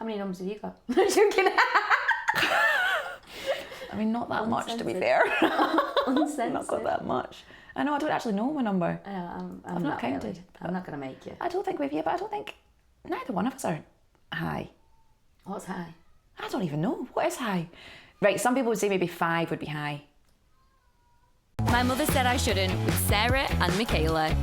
How many numbers have you got? I'm joking. I mean, not that much, to be fair. Uncensored. Not got that much. I know, I don't actually know my number. I've not counted. Really. I'm not going to make you. I don't think we've yet, but I don't think neither one of us are high. What's high? I don't even know. What is high? Right, some people would say maybe 5 would be high. My Mother Said I Shouldn't with Sarah and Michaela.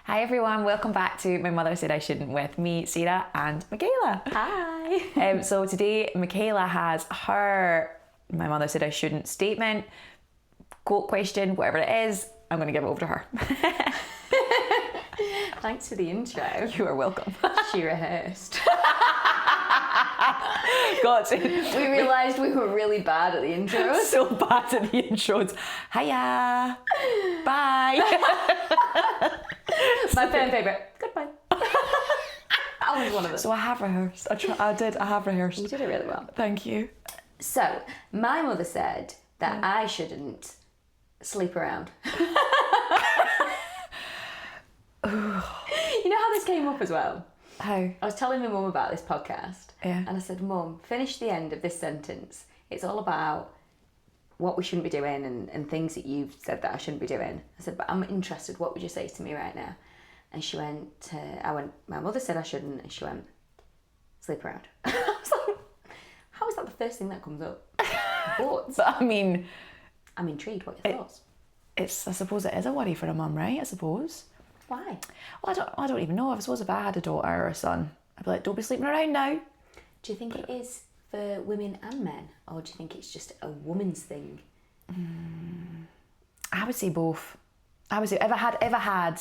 Hi everyone, welcome back to My Mother Said I Shouldn't with me, Sarah and Michaela. Hi. So today Michaela has her My Mother Said I Shouldn't statement, quote, question, whatever it is. I'm going to give it over to her. Thanks for the intro. You are welcome. She rehearsed. God, We realised we were really bad at the intros. So bad at the intros. Hiya. Bye. My fan favourite. Goodbye. I was one of them. So I have rehearsed. I have rehearsed. You did it really well. Thank you. So, my mother said that I shouldn't sleep around. You know how this came up as well? How? I was telling my mum about this podcast. Yeah. And I said, Mum, finish the end of this sentence. It's all about what we shouldn't be doing and things that you've said that I shouldn't be doing. I said, but I'm interested. What would you say to me right now? And she went, my mother said I shouldn't. And she went, sleep around. I was like, how is that the first thing that comes up? But I mean, I'm intrigued. What are your thoughts? I suppose it is a worry for a mum, right? I suppose. Why? Well, I don't even know. I suppose if I had a daughter or a son, I'd be like, don't be sleeping around now. Do you think it is for women and men? Or do you think it's just a woman's thing? I would say both. I would say if I had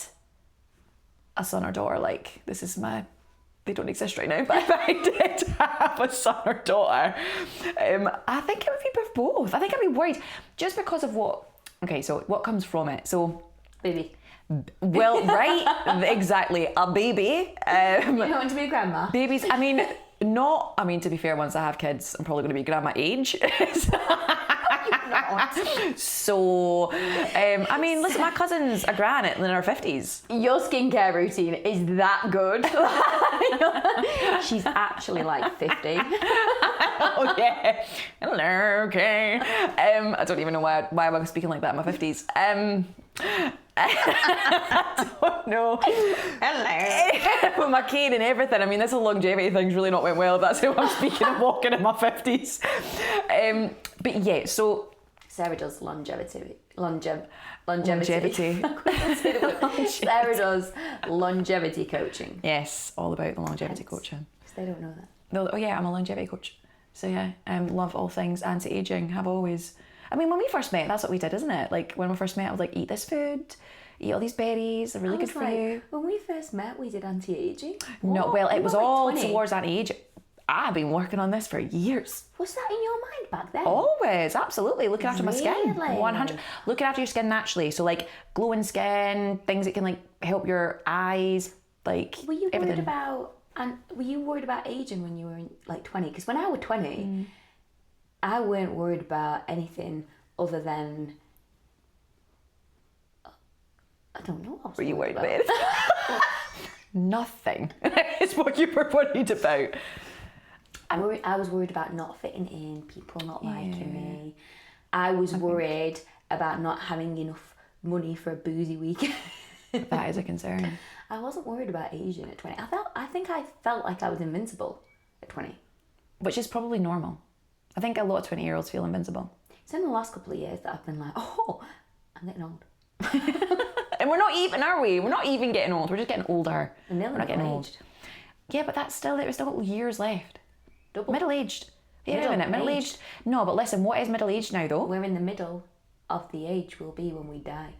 a son or daughter, like this is they don't exist right now, but if I did have a son or daughter, I think it would be both. I think I'd be worried just because of what comes from it. So Baby. Well, right, exactly, a baby. You don't want to be a grandma? Babies, to be fair, once I have kids, I'm probably going to be grandma age. So, listen, my cousin's a gran in her 50s. Your skincare routine is that good. She's actually like 50. Oh yeah. Hello, okay. I don't even know why I'm speaking like that in my 50s. I don't know. Hello. With my cane and everything. I mean, this whole longevity thing's really not went well. That's how I'm speaking and walking in my 50s. But yeah, so Sarah does longevity. Longevity. Sarah does longevity coaching. Yes, all about the longevity coaching. Because they don't know that. Oh yeah, I'm a longevity coach. So yeah, love all things anti-aging. Have always. I mean, when we first met, that's what we did, isn't it? Like when we first met, I was like, eat this food, eat all these berries, they're really good for you. When we first met, we did anti-aging. No, well, it was all 20. towards anti-aging. I've been working on this for years. Was that in your mind back then? Always, absolutely. Looking after my skin. Really? 100. Looking after your skin naturally. So like glowing skin, things that can like help your eyes, like Were you everything. worried about aging when you were like 20? Because when I was 20, I weren't worried about anything other than I don't know. What Were you worried about it? Nothing is what you were worried about. I was worried about not fitting in, people not liking me. I was worried about not having enough money for a boozy weekend. That is a concern. I wasn't worried about aging at 20. I think I felt like I was invincible at 20. Which is probably normal. I think a lot of 20-year-olds feel invincible. It's in the last couple of years that I've been like, oh, I'm getting old. And we're not even, are we? We're not even getting old. We're just getting older. I'm nearly We're not getting old. middle-aged. Yeah, but there's still years left. Double. Middle-aged. Yeah, wait a minute. Middle-aged. Middle-aged. No, but listen, what is middle-aged now though? We're in the middle of the age we'll be when we die.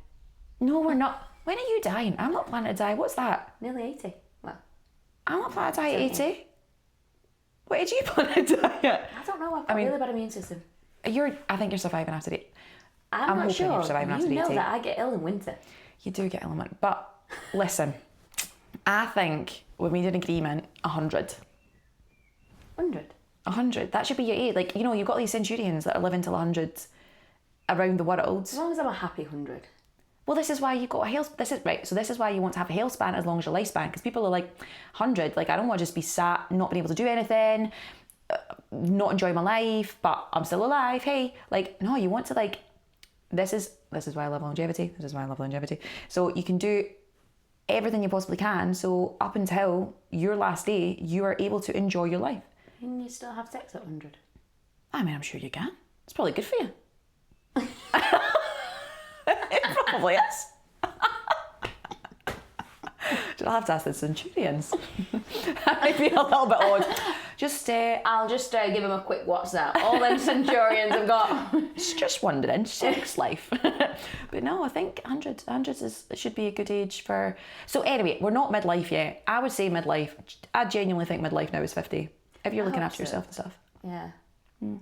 No, we're not. When are you dying? I'm not planning to die. What's that? Nearly 80. Well, I'm not planning to die at 80. What age are you planning to die at? I don't know. I've got a really bad immune system. I think you're surviving after it. I'm not hoping sure. you're surviving after You know 80. that I get ill in winter. You do get element. But listen, I think we made an agreement 100. 100. 100. That should be your age. Like, you've got these centurions that are living till 100 around the world. As long as I'm a happy 100. well, this is why you got a health. This is right. So this is why you want to have a health span as long as your lifespan, because people are like 100. Like, I don't want to just be sat, not being able to do anything, not enjoy my life, but I'm still alive. Hey, like, no, you want to like. This is why I love longevity. This is why I love longevity. So you can do everything you possibly can. So up until your last day, you are able to enjoy your life. Can you still have sex at 100? I mean, I'm sure you can. It's probably good for you. It probably is. I'll have to ask the centurions. That might be a little bit odd. I'll just give him a quick WhatsApp. All them centurions have got. Just wondering, sex life. But no, I think 100 should be a good age for. So anyway, we're not midlife yet. I would say midlife. I genuinely think midlife now is 50. If you're looking after yourself and stuff. Yeah,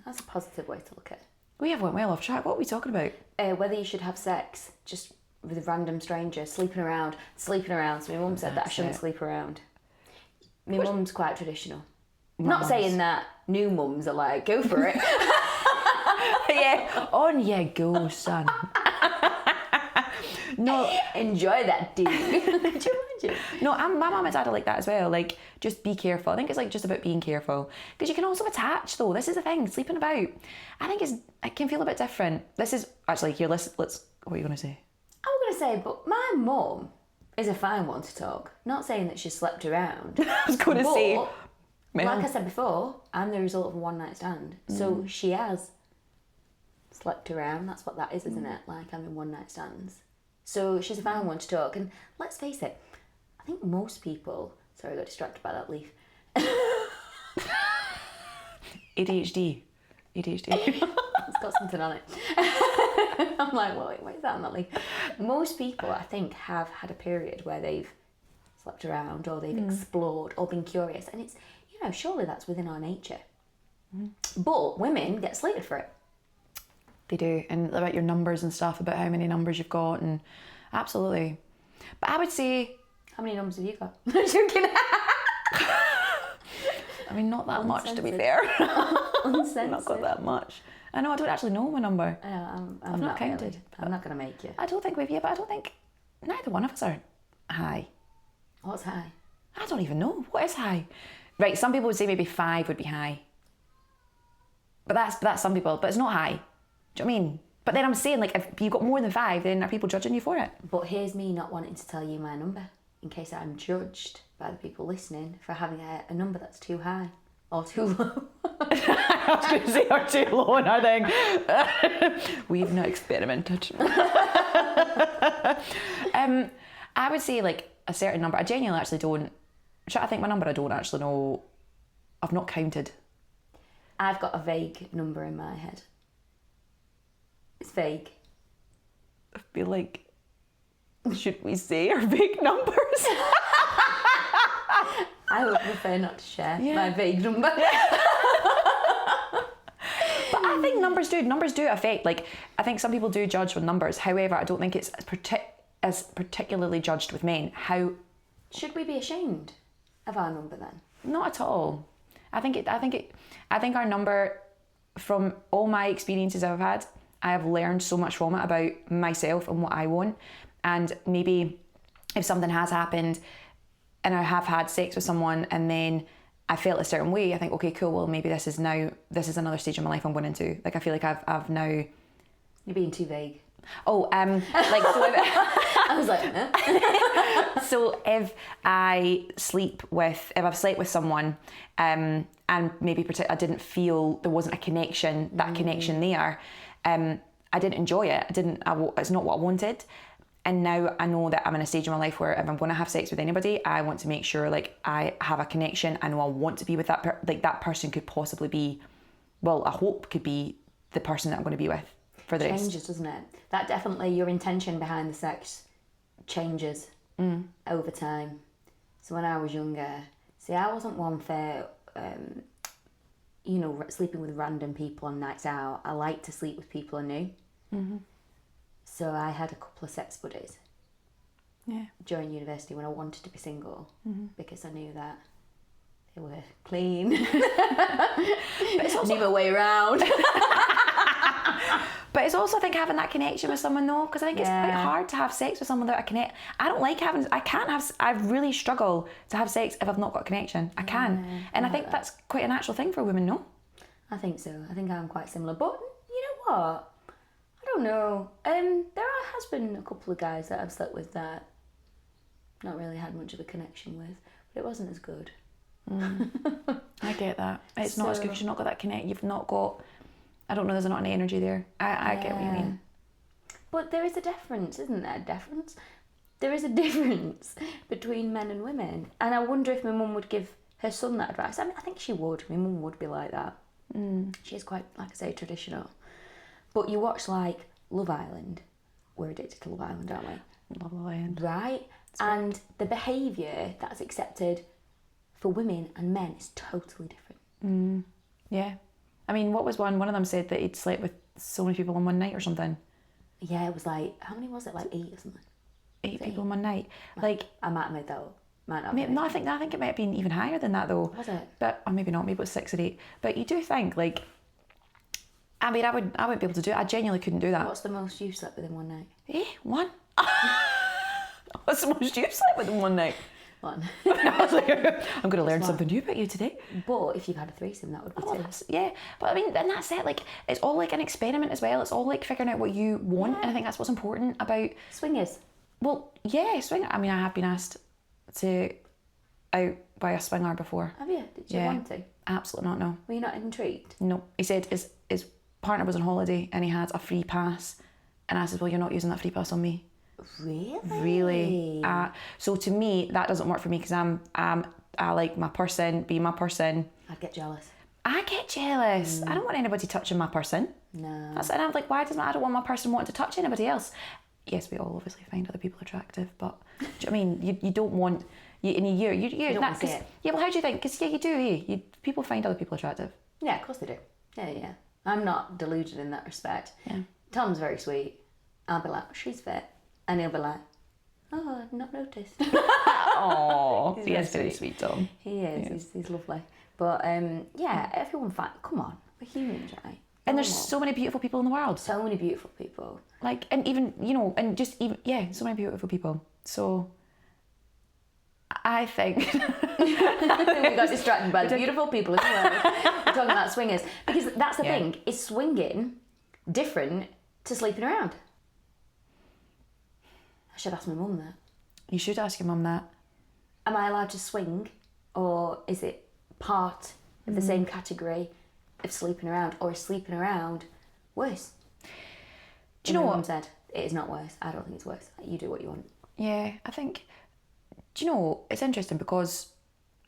that's a positive way to look at it. We have went well off track. What are we talking about? Whether you should have sex just with a random stranger, sleeping around. So my mum said that I shouldn't sleep around. My mum's quite traditional. Not saying that new mums are like, go for it. Yeah, on you go, son. No, enjoy that, dude. Could you imagine? No, my mum and dad are like that as well. Like, just be careful. I think it's like just about being careful, because you can also attach though. This is the thing, sleeping about. I think it can feel a bit different. This is actually here. Let's. What are you gonna say? I was gonna say, but my mum is a fine one to talk. Not saying that she slept around. I was gonna say. Like I said before, I'm the result of a one night stand. So she has slept around. That's what that is, isn't it? Like, having one night stands. So she's a fine one to talk. And let's face it, I think most people. Sorry, I got distracted by that leaf. ADHD. It's got something on it. I'm like, well, wait, what is that on that leaf? Most people, I think, have had a period where they've slept around, or they've explored, or been curious. And it's, surely that's within our nature. But women get slated for it. They do. And about your numbers and stuff, about how many numbers you've got, and absolutely. But I would say... How many numbers have you got? I'm joking. I mean, not that much, to be fair. Uncensored. Not got that much. I know, I don't actually know my number. I know, I've not counted. Really. I'm not going to make you. I don't think we've yet, but I don't think neither one of us are high. What's high? I don't even know. What is high? Right, some people would say maybe 5 would be high. But that's some people, but it's not high. Do you know what I mean? But then I'm saying, like, if you've got more than 5, then are people judging you for it? But here's me not wanting to tell you my number, in case I'm judged by the people listening for having a number that's too high or too low. I was going to say, or too low in our thing. We've not experimented. I would say, like, a certain number. I genuinely actually don't. I think my number, I don't actually know. I've not counted. I've got a vague number in my head. It's vague. I feel like, should we say our vague numbers? I would prefer not to share my vague number. But I think numbers do affect, like, I think some people do judge with numbers. However, I don't think it's as particularly judged with men. How should we be ashamed of our number then? Not at all. I think our number, from all my experiences I've had, I have learned so much from it about myself and what I want. And maybe if something has happened and I have had sex with someone and then I felt a certain way, I think, okay, cool, well, maybe this is another stage of my life I'm going into. Like, I feel like I've now... You're being too vague. Oh, like, so I was like, huh? So if I've slept with someone, and maybe I didn't feel there wasn't a connection, connection there, I didn't enjoy it. It's not what I wanted. And now I know that I'm in a stage in my life where if I'm going to have sex with anybody, I want to make sure, like, I have a connection. I know I want to be with that that person could possibly be, well, I hope could be the person that I'm going to be with for the rest. Changes, doesn't it? That definitely, your intention behind the sex changes over time. So when I was younger, I wasn't one for, sleeping with random people on nights out. I liked to sleep with people I knew. Mm-hmm. So I had a couple of sex buddies during university when I wanted to be single, because I knew that they were clean. But it's also... Knew my way around. But it's also, I think, having that connection with someone though, because I think it's quite hard to have sex with someone that I really struggle to have sex if I've not got a connection. I can. And I think that's quite a natural thing for women, no? I think so. I think I'm quite similar. But you know what? I don't know. Has been a couple of guys that I've slept with that not really had much of a connection with, but it wasn't as good. I get that. It's not as good because you've not got that connect. You've not got, I don't know, there's not any energy there. I get what you mean. But there is a difference, isn't there? There is a difference between men and women. And I wonder if my mum would give her son that advice. I mean, I think she would. My mum would be like that. She's quite, like I say, traditional. But you watch like Love Island. We're addicted to Love Island, aren't we? Love Island. Right? And the behaviour that's accepted for women and men is totally different. Yeah. I mean, what was one of them said that he'd slept with so many people in one night or something? Yeah, it was like, how many was it? Like 8 or something? 8 people in one night. Like, I might have made that up. Might not. No, I think it might have been even higher than that though. Was it? But or maybe not. Maybe it was 6 or 8. But you do think like, I mean, I wouldn't be able to do it. I genuinely couldn't do that. What's the most you slept with in one night? 1. What's the most you slept with in one night? 1. I was like, I'm going to learn something new about you today. But if you've had a threesome, that would be 2. Yeah, but I mean, then that's it. Like, it's all like an experiment as well. It's all like figuring out what you want, and I think that's what's important about swingers. Well, yeah, swinger. I mean, I have been asked to out by a swinger before. Have you? Did you want to? Absolutely not. No. Were you not intrigued? No. He said his partner was on holiday and he had a free pass, and I said, well, you're not using that free pass on me. Really? So to me, that doesn't work for me because I like my person, be my person. I'd get jealous. I get jealous. I don't want anybody touching my person. No. And I'm like, I don't want my person wanting to touch anybody else. Yes, we all obviously find other people attractive, but do you know what I mean? You don't want, in a year, you don't want to see it. Yeah, well, how do you think? Because you do, eh? People find other people attractive. Yeah, of course they do. Yeah. I'm not deluded in that respect. Yeah. Tom's very sweet. I'll be like, she's fit. And he'll be like, oh, I've not noticed. Oh, he is very sweet, Tom. He is. He's lovely. But everyone, come on, we're humans, right? And there's so many beautiful people in the world. So many beautiful people. Like, and even, so many beautiful people. So, I think... we got distracted by the beautiful people in the world. We're talking about swingers. Because that's the thing, is swinging different to sleeping around? I should ask my mum that. You should ask your mum that. Am I allowed to swing? Or is it part of the same category of sleeping around? Or is sleeping around worse? Do you know what? Mum said, it is not worse. I don't think it's worse. You do what you want. Yeah, I think... Do you know, it's interesting because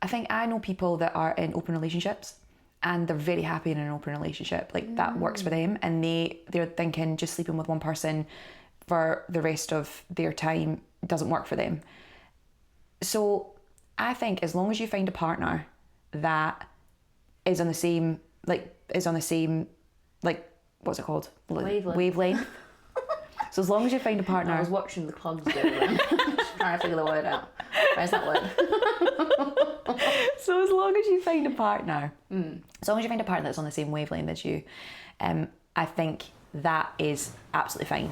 I think I know people that are in open relationships and they're very happy in an open relationship. Like, that works for them, and they're thinking just sleeping with one person for the rest of their time doesn't work for them. So I think as long as you find a partner that is on the same, what's it called? Wavelength. So as long as you find a partner... I was watching the clogs go around, trying to figure the word out. Where's that word? So as long as you find a partner, that's on the same wavelength as you, I think that is absolutely fine.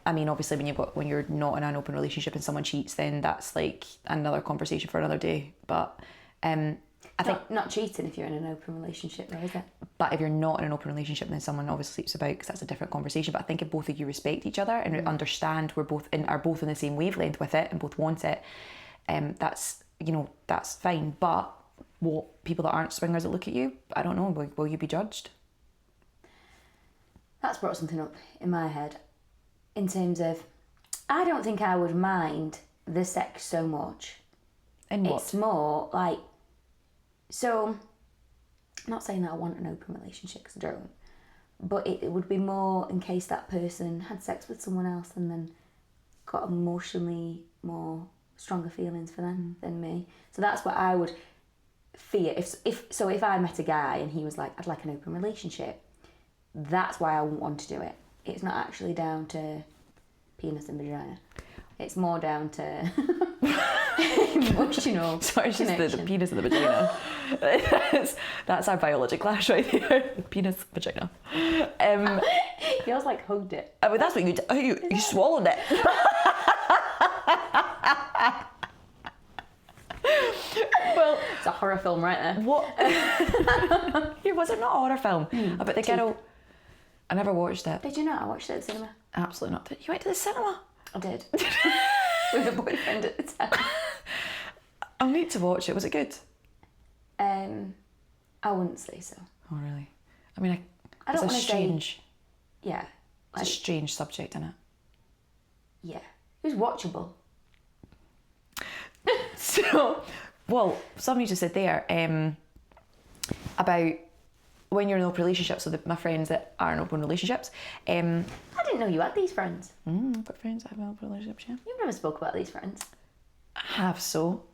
I mean, obviously, when you're not in an open relationship and someone cheats, then that's like another conversation for another day. But I think not cheating if you're in an open relationship, though, is it? But if you're not in an open relationship, then someone obviously sleeps about, because that's a different conversation. But I think if both of you respect each other and understand are both in the same wavelength with it and both want it, that's fine. But what people that aren't swingers that look at you, I don't know, will you be judged? That's brought something up in my head. In terms of, I don't think I would mind the sex so much. In what? It's more like, so, I'm not saying that I want an open relationship, because I don't, but it would be more in case that person had sex with someone else and then got emotionally more stronger feelings for them than me. So that's what I would fear. If I met a guy and he was like, I'd like an open relationship, that's why I wouldn't want to do it. It's not actually down to penis and vagina. It's more down to emotional Sorry, it's just the penis and the vagina. that's our biology clash right there. The penis, vagina. Yours like hugged it. I mean, that's what you swallowed it. Well, it's a horror film right there. What? Was it not a horror film about the girl? I never watched it. Did you not? I watched it at the cinema. Absolutely not. You went to the cinema? I did. With a boyfriend at the time. I'll need to watch it. Was it good? I wouldn't say so. Oh, really? I mean, I don't it's a want to strange. Yeah. It's a strange subject, isn't it? Yeah. It was watchable. So, well, something you just said there about when you're in open relationships, so my friends that are in open relationships. I didn't know you had these friends. I've got friends that have open relationships, yeah. You've never spoke about these friends. I have, so.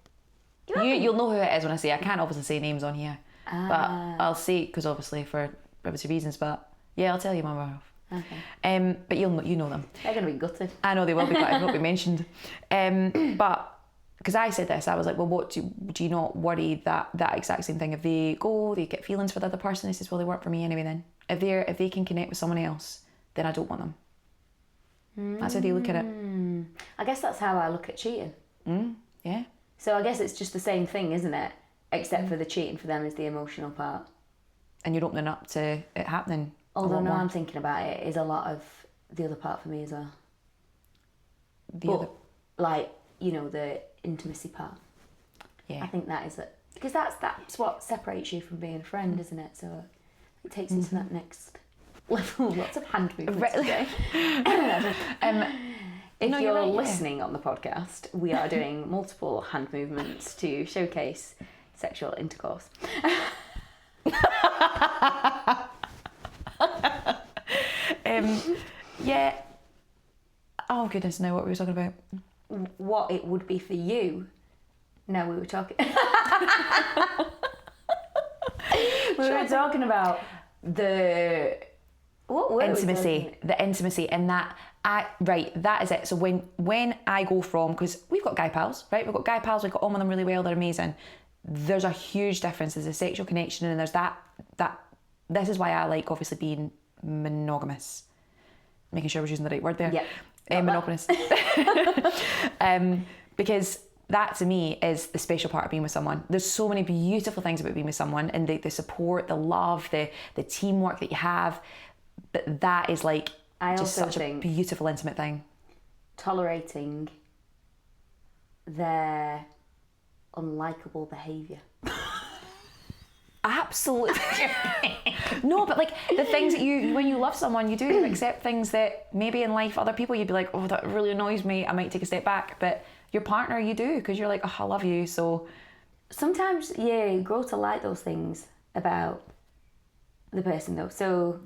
You You'll know who it is when I say. I can't obviously say names on here. But I'll say, because obviously for privacy reasons, but yeah, I'll tell you my off. Okay. But you know them. They're going to be gutted. I know they will be, but it won't be mentioned. But because I said this, I was like, well, what do you not worry that exact same thing? If they go, they get feelings for the other person. He says, well, they weren't for me anyway. Then if they can connect with someone else, then I don't want them. That's how they look at it. I guess that's how I look at cheating. Yeah. So I guess it's just the same thing, isn't it? Except for the cheating for them is the emotional part. And you're opening up to it happening. Although now I'm thinking about it, is a lot of the other part for me as well. Like, you know, the intimacy part. Yeah. I think that is it. Because that's what separates you from being a friend, isn't it? So it takes you to that next level. Lots of hand movements today. If you're listening on the podcast, we are doing multiple hand movements to showcase sexual intercourse. Yeah. Oh goodness, no, what were we talking about? What it would be for you. No, we were talking. We were talking about the intimacy, and that that is it. So when I go from, because we've got guy pals, right? We've got on with them really well, they're amazing. There's a huge difference. There's a sexual connection, and there's that this is why I like obviously being monogamous. Making sure I was using the right word there. Yeah. Monogamous. Because that to me is the special part of being with someone. There's so many beautiful things about being with someone, and the support, the love, the teamwork that you have. But that is like just such a beautiful, intimate thing. Tolerating their unlikable behaviour. Absolutely. No, but like the things that when you love someone, you do accept things that maybe in life other people you'd be like, oh, that really annoys me, I might take a step back. But your partner, you do, because you're like, oh, I love you. So sometimes you grow to like those things about the person though. So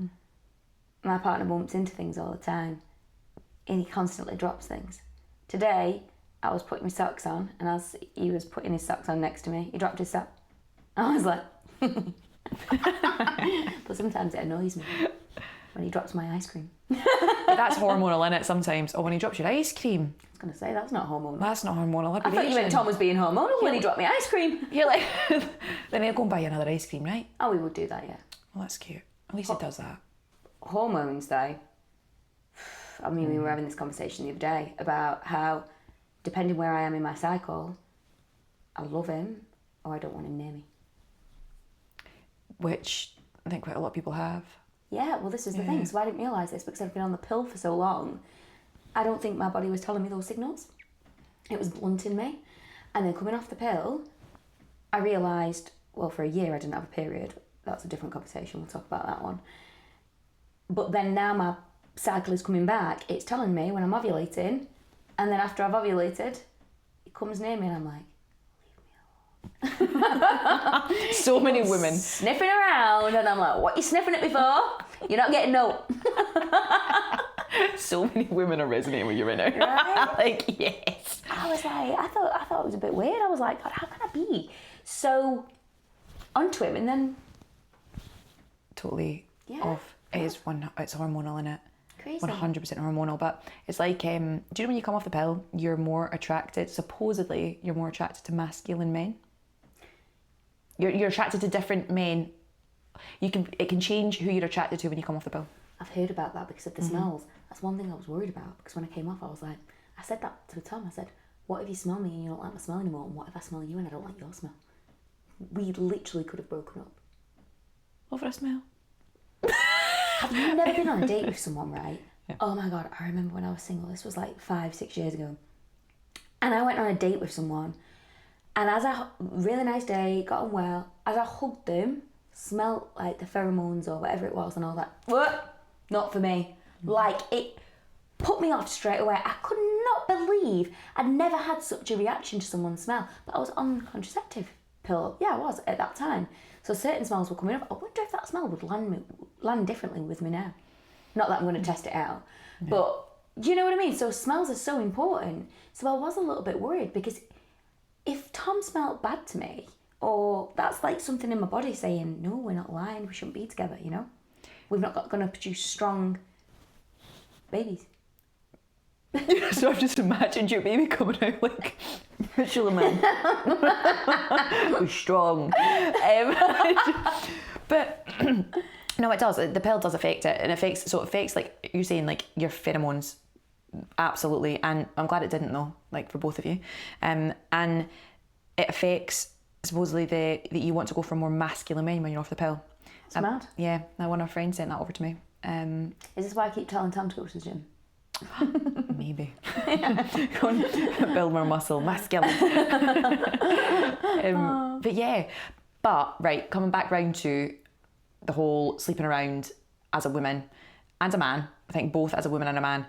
my partner bumps into things all the time and he constantly drops things. Today I was putting my socks on, and as he was putting his socks on next to me, he dropped his sock. I was like but sometimes it annoys me when he drops my ice cream. That's hormonal, innit, sometimes. Or when he drops your ice cream. I was going to say, that's not hormonal. That's not hormonal. I thought you meant Tom was being hormonal when he dropped me ice cream. You're like, then he'll go and buy you another ice cream, right? Oh, we would do that, yeah. Well, that's cute. At least he does that. Hormones, though. I mean, we were having this conversation the other day about how, depending where I am in my cycle, I love him or I don't want him near me. Which I think quite a lot of people have. Yeah, well, this is the thing. So I didn't realise this because I've been on the pill for so long. I don't think my body was telling me those signals. It was blunting me. And then coming off the pill, I realised, well, for a year I didn't have a period. That's a different conversation. We'll talk about that one. But then now my cycle is coming back. It's telling me when I'm ovulating. And then after I've ovulated, it comes near me and I'm like, so many women sniffing around, and I'm like, what are you sniffing at me for? You're not getting no. So many women are resonating with you right now. Right? Like, yes. I was like, I thought it was a bit weird. I was like, God, how can I be so onto him? And then totally off. It's hormonal, innit? Crazy. 100% hormonal. But it's like, do you know when you come off the pill, supposedly you're more attracted to masculine men? You're attracted to different men. It can change who you're attracted to when you come off the pill. I've heard about that because of the smells. That's one thing I was worried about, because when I came off, I was like, I said that to Tom. I said, what if you smell me and you don't like my smell anymore? And what if I smell you and I don't like your smell? We literally could have broken up. Over a smell. Have you never been on a date with someone, right? Yeah. Oh my God, I remember when I was single. This was like 5-6 years ago. And I went on a date with someone. And really nice day, got on well. As I hugged them, smelled like the pheromones or whatever it was, and I was like, what? Not for me. Like, it put me off straight away. I could not believe I'd never had such a reaction to someone's smell. But I was on contraceptive pill. Yeah, I was at that time. So certain smells were coming up. I wonder if that smell would land differently with me now. Not that I'm going to test it out. No. But do you know what I mean? So smells are so important. So I was a little bit worried, because if Tom smelled bad to me, or that's like something in my body saying, no, we're not lying, we shouldn't be together, you know? We're not going to produce strong babies. So I've just imagined your baby coming out like Michelin Man. We're strong. But no, it does. The pill does affect it, and it affects like you're saying, like your pheromones, absolutely. And I'm glad it didn't though, like for both of you. And it affects supposedly that you want to go for more masculine men when you're off the pill. It's mad. Yeah, now one of our friends sent that over to me. Is this why I keep telling Tom to go to the gym? Maybe. Go and build more muscle, masculine. But yeah, right, coming back round to the whole sleeping around as a woman and a man, I think both as a woman and a man,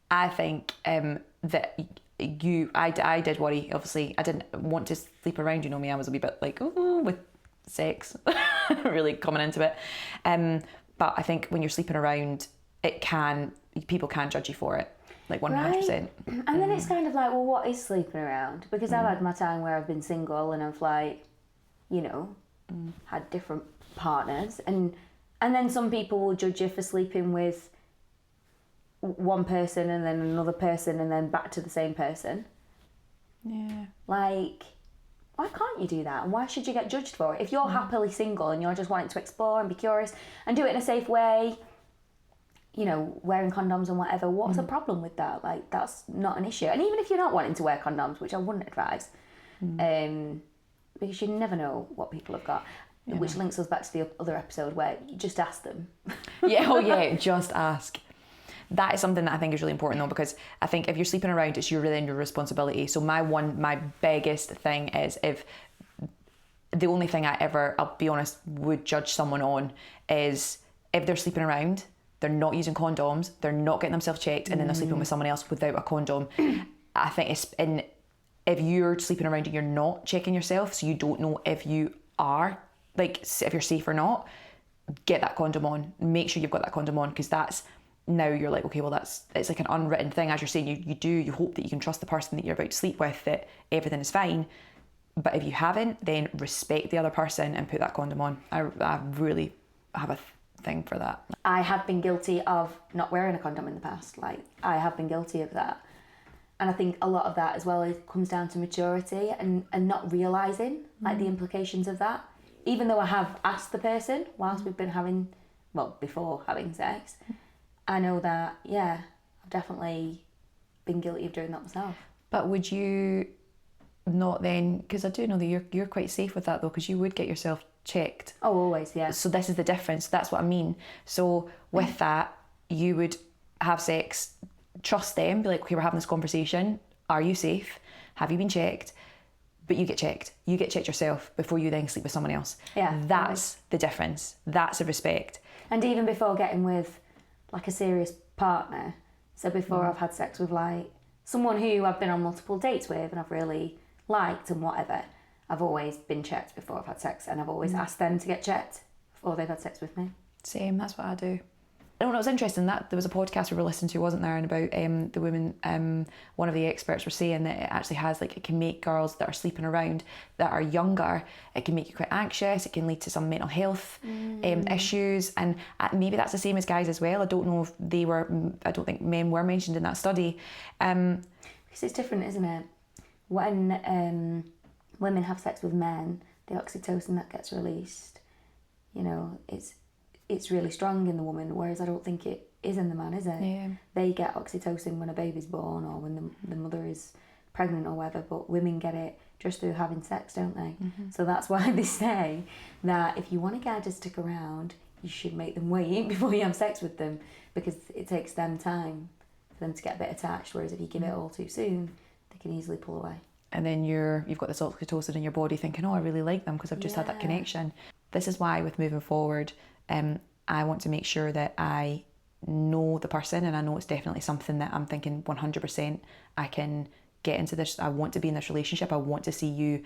I think that I did worry, obviously. I didn't want to sleep around, you know me, I was a wee bit like, oh, with sex, really coming into it. But I think when you're sleeping around, people can judge you for it, like 100%. Right. And then it's kind of like, well, what is sleeping around? Because I've had my time where I've been single and I've like, you know, had different partners, and then some people will judge you for sleeping with one person and then another person and then back to the same person. Yeah. Like, why can't you do that? And why should you get judged for it? If you're happily single and you're just wanting to explore and be curious and do it in a safe way, you know, wearing condoms and whatever, what's the problem with that? Like, that's not an issue. And even if you're not wanting to wear condoms, which I wouldn't advise, because you never know what people have got, which links us back to the other episode where you just ask them. Just ask. That is something that I think is really important though, because I think if you're sleeping around, it's within your responsibility. So my biggest thing is, if the only thing I ever, I'll be honest, would judge someone on is if they're sleeping around, they're not using condoms, they're not getting themselves checked, and then they're sleeping with someone else without a condom. I think if you're sleeping around and you're not checking yourself, so you don't know if you are, like, if you're safe or not, get that condom on. Make sure you've got that condom on, because that's, now you're like, okay, well, it's like an unwritten thing, as you're saying, you hope that you can trust the person that you're about to sleep with, that everything is fine. But if you haven't, then respect the other person and put that condom on. I really have a thing for that. I have been guilty of not wearing a condom in the past. Like, I have been guilty of that. And I think a lot of that as well, it comes down to maturity and not realising like the implications of that. Even though I have asked the person whilst we've been before having sex, I know that, yeah, I've definitely been guilty of doing that myself. But would you not then, because I do know that you're quite safe with that though, because you would get yourself checked. Oh, always, yeah. So this is the difference, that's what I mean. So with that, you would have sex, trust them, be like, okay, we're having this conversation, are you safe? Have you been checked? But you get checked yourself before you then sleep with someone else. Yeah. That's the difference, that's the respect. And even before getting with like a serious partner, so before I've had sex with like someone who I've been on multiple dates with and I've really liked and whatever, I've always been checked before I've had sex, and I've always asked them to get checked before they've had sex with me. Same, that's what I do. Oh, no, it was interesting that there was a podcast we were listening to, wasn't there, and about the women, one of the experts were saying that it actually has, like, it can make girls that are sleeping around that are younger, it can make you quite anxious, it can lead to some mental health issues, and maybe that's the same as guys as well. I don't know if I don't think men were mentioned in that study. Because it's different, isn't it? When women have sex with men, the oxytocin that gets released, you know, it's it's really strong in the woman, whereas I don't think it is in the man, is it? Yeah. They get oxytocin when a baby's born or when the mother is pregnant or whatever, but women get it just through having sex, don't they? So that's why they say that if you want a guy to stick around, you should make them wait before you have sex with them, because it takes them time for them to get a bit attached, whereas if you give it all too soon, they can easily pull away. And then you've got this oxytocin in your body thinking, oh, I really like them because I've just had that connection. This is why with moving forward, I want to make sure that I know the person, and I know it's definitely something that I'm thinking 100% I can get into this. I want to be in this relationship. I want to see you.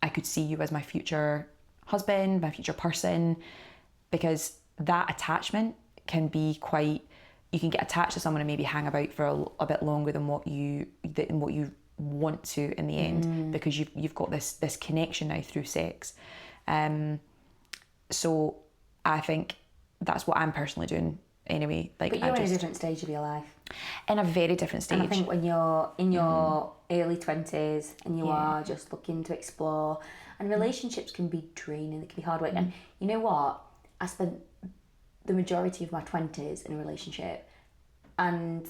I could see you as my future husband, my future person, because that attachment can be quite, you can get attached to someone and maybe hang about for a bit longer than what you want to in the end, because you've got this connection now through sex. So I think that's what I'm personally doing anyway. Like, but you're in a different stage of your life. In a very different stage. And I think when you're in your early 20s and you are just looking to explore, and relationships can be draining, they can be hard work. And you know what? I spent the majority of my 20s in a relationship, and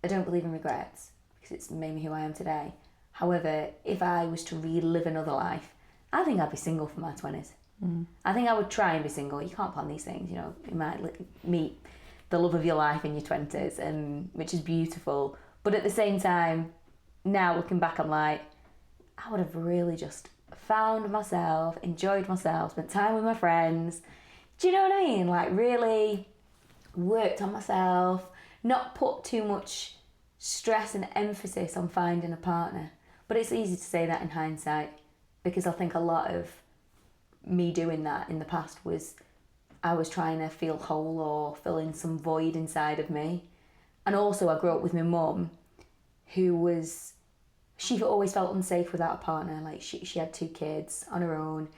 I don't believe in regrets because it's made me who I am today. However, if I was to relive another life, I think I'd be single for my 20s. I think I would try and be single. You can't plan these things, you know. You might meet the love of your life in your 20s, and which is beautiful. But at the same time, now looking back, I'm like, I would have really just found myself, enjoyed myself, spent time with my friends. Do you know what I mean? Like, really worked on myself, not put too much stress and emphasis on finding a partner. But it's easy to say that in hindsight, because I think a lot of me doing that in the past was I was trying to feel whole or fill in some void inside of me. And also I grew up with my mum, she always felt unsafe without a partner. Like, she had 2 kids on her own,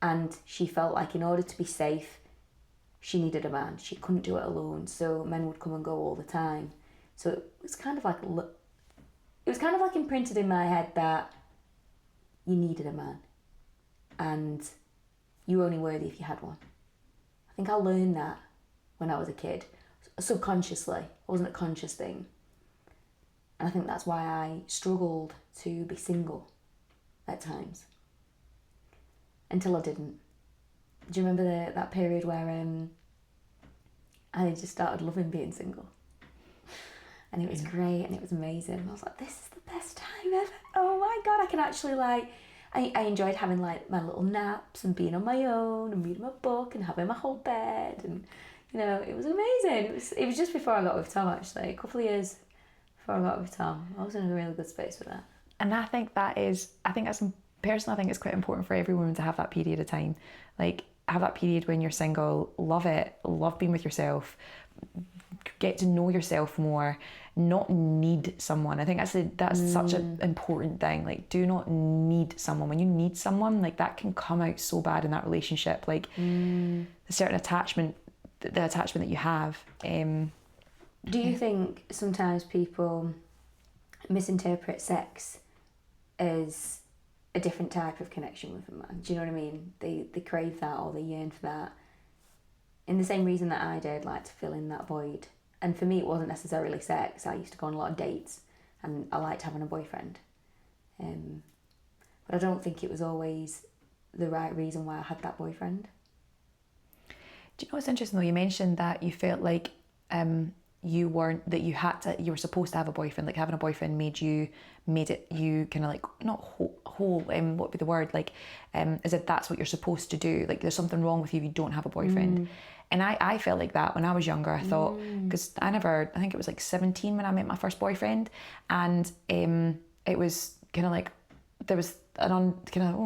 and she felt like in order to be safe, she needed a man. She couldn't do it alone, so men would come and go all the time. So it was kind of like imprinted in my head that you needed a man, and you were only worthy if you had one. I think I learned that when I was a kid, subconsciously. It wasn't a conscious thing. And I think that's why I struggled to be single at times. Until I didn't. Do you remember that period where I just started loving being single? And it was great, and it was amazing. I was like, this is the best time ever. Oh my God, I can actually I enjoyed having like my little naps and being on my own and reading my book and having my whole bed, and you know, it was amazing. It was just before I got with Tom, actually, a couple of years before I got with Tom. I was in a really good space with that. And I think it's quite important for every woman to have that period of time. Like, have that period when you're single, love it, love being with yourself, get to know yourself more, not need someone. I think that's such an important thing. Like, do not need someone. When you need someone, like, that can come out so bad in that relationship. Like, the certain attachment, the attachment that you have. Do you think sometimes people misinterpret sex as a different type of connection with a man? Do you know what I mean? They crave that, or they yearn for that, in the same reason that I did, like to fill in that void. And for me, it wasn't necessarily sex. I used to go on a lot of dates, and I liked having a boyfriend. But I don't think it was always the right reason why I had that boyfriend. Do you know what's interesting though? You mentioned that you felt like you were supposed to have a boyfriend. Like, having a boyfriend made you kind of like, not whole, what would be the word? Like, as if that's what you're supposed to do. Like, there's something wrong with you if you don't have a boyfriend. And I felt like that when I was younger. I thought, because I think it was like 17 when I met my first boyfriend, and it was kind of like, there was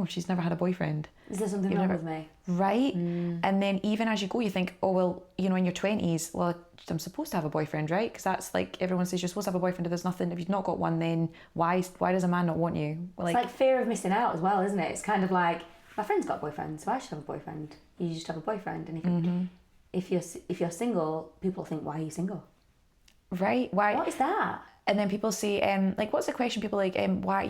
she's never had a boyfriend. Is there something wrong with me? Right? And then even as you go, you think, oh, well, you know, in your 20s, well, I'm supposed to have a boyfriend, right? Because that's like, everyone says you're supposed to have a boyfriend. If there's nothing, if you've not got one, then why does a man not want you? Like, it's like fear of missing out as well, isn't it? It's kind of like, my friend's got a boyfriend, so I should have a boyfriend. You just have a boyfriend. And if you're single, people think, why are you single? Right? Why? What is that? And then people say, like, what's the question? People like, why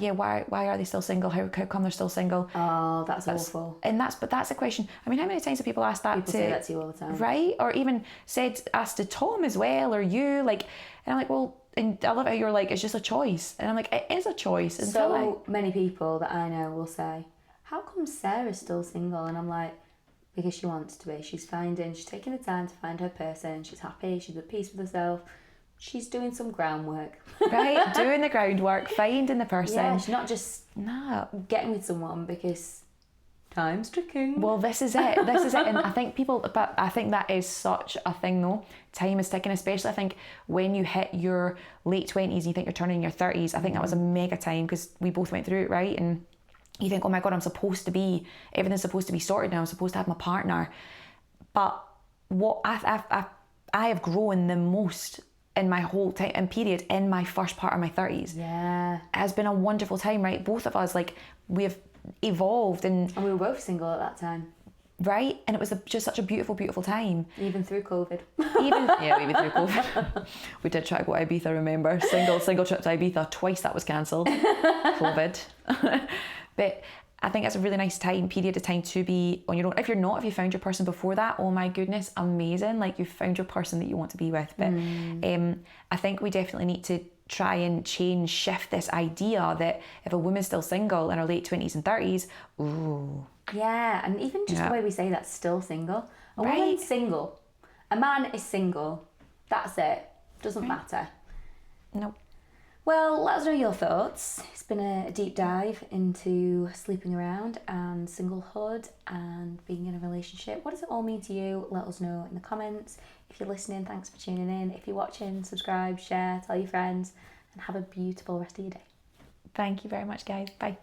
are they still single? How come they're still single? Oh, that's awful. And that's a question. I mean, how many times have people asked that People say that to you all the time. Right? Or even asked to Tom as well, or you, like, and I'm like, well, and I love how you're like, it's just a choice. And I'm like, it is a choice. So many people that I know will say, how come Sarah's still single? And I'm like, because she wants to be. She's taking the time to find her person. She's happy. She's at peace with herself. She's doing some groundwork. Right? Doing the groundwork, finding the person. Yeah, she's not just getting with someone because time's ticking. Well, this is it. And I think I think that is such a thing though. Time is ticking, especially I think when you hit your late 20s and you think you're turning your 30s. I think that was a mega time because we both went through it, right? And you think, oh my God, everything's supposed to be sorted now. I'm supposed to have my partner. But what I have grown the most in my whole time and period in my first part of my 30s. Yeah. It has been a wonderful time, right? Both of us, like, we have evolved and we were both single at that time. Right? And it was just such a beautiful, beautiful time. Even through COVID. Even through COVID. We did try to go to Ibiza, remember? Single trip to Ibiza, twice that was cancelled. COVID. But I think it's a really nice period of time to be on your own. If you found your person before that, oh my goodness, amazing. Like, you've found your person that you want to be with. But I think we definitely need to try and shift this idea that if a woman's still single in her late 20s and 30s, ooh. Yeah, and even just the way we say that's still single. A woman's single. A man is single. That's it. Doesn't matter. Nope. Well, let us know your thoughts. It's been a deep dive into sleeping around and singlehood and being in a relationship. What does it all mean to you? Let us know in the comments. If you're listening, thanks for tuning in. If you're watching, subscribe, share, tell your friends, and have a beautiful rest of your day. Thank you very much, guys. Bye.